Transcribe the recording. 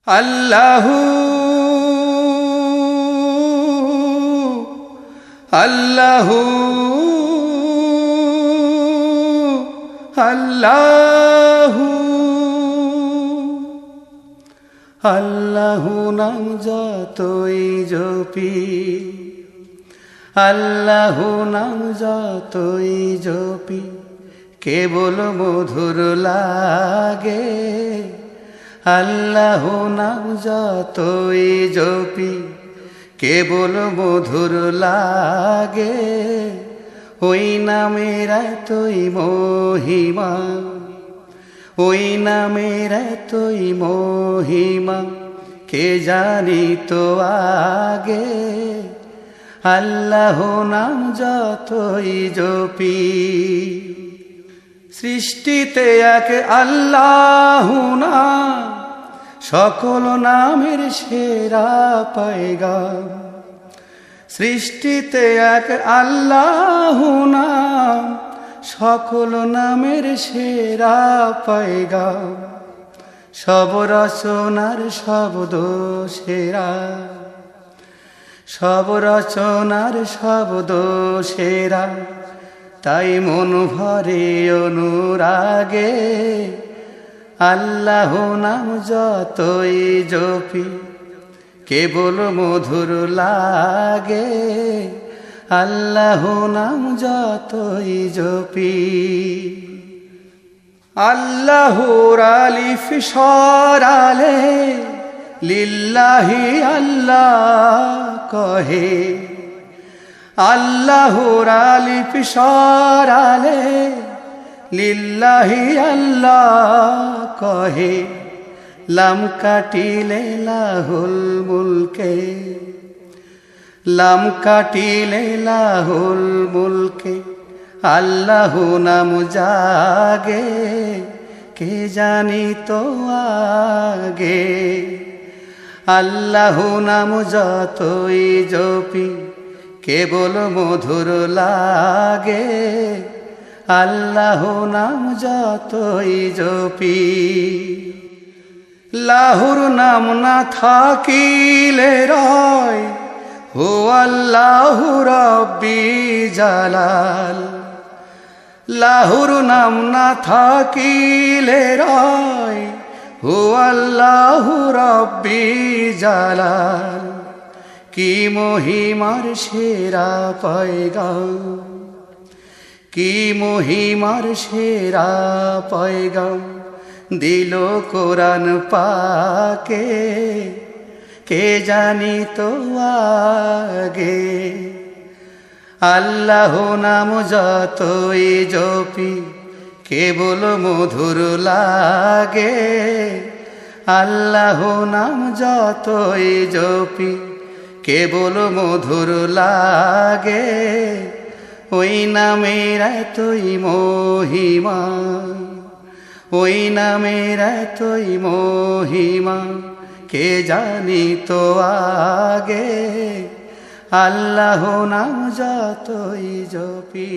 আল্লাহু আল্লাহু আল্লাহু আল্লাহু নাম যতই জপি, আল্লাহু নাম যতই জপি কেবল মধুর লাগে। আল্লাহু নাম যতই জপি কেবল মধুর লাগে। ওই নামের এতই মহিমা, ওই নামের এতই মহিমা কে জানিত আগে। আল্লাহু নাম যতই জপি, সৃষ্টিতে এক আল্লাহু নাম সকল নামের সেরা পয়গাম। সৃষ্টিতে এক আল্লাহু নাম সকল নামের সেরা পয়গাম। সব রচনার শব্দ সেরা, সব রচনার শব্দ সেরা, তাই মন ভরে অনুরাগে। আল্লাহু নাম যতই জপি কেবল মধুর লাগে। আল্লাহু নাম যতই জপি। আল্লাহুর আলিফ সরালে লিল্লাহি আল্লাহ কহে। আল্লাহুর আলিফ সরালে লিল্লাহি আল্লাহ কহে। লাম কাটিলে লাহুল মুলকে, লাম কাটিলে লাহুল মুলকে আল্লাহু নাম জাগে। কে জানিত আগে। আল্লাহু নাম যতই জপি কেবল মধুর লাগে। আল্লাহু নাম যতই জপি। লাহুর নাম না থাকিলে রয় হো আল্লাহু রব্বি জালাল। লাহুর নাম না থাকিলে রয় হো আল্লাহু রব্বি জালাল। কি মহিমার সেরা পয়গাম, কি মহিমার সেরা পয়গাম দিল কোরআন পাকে। কে জানিত আগে। আল্লাহু নাম যতই জপি কেবল মধুর লাগে। আল্লাহু নাম যতই জপি কেবল মধুর লাগে। ওই নামের এতই মহিমা, ওই নামের এতই মহিমা কে জানিত আগে। আল্লাহু নাম যতই জপি।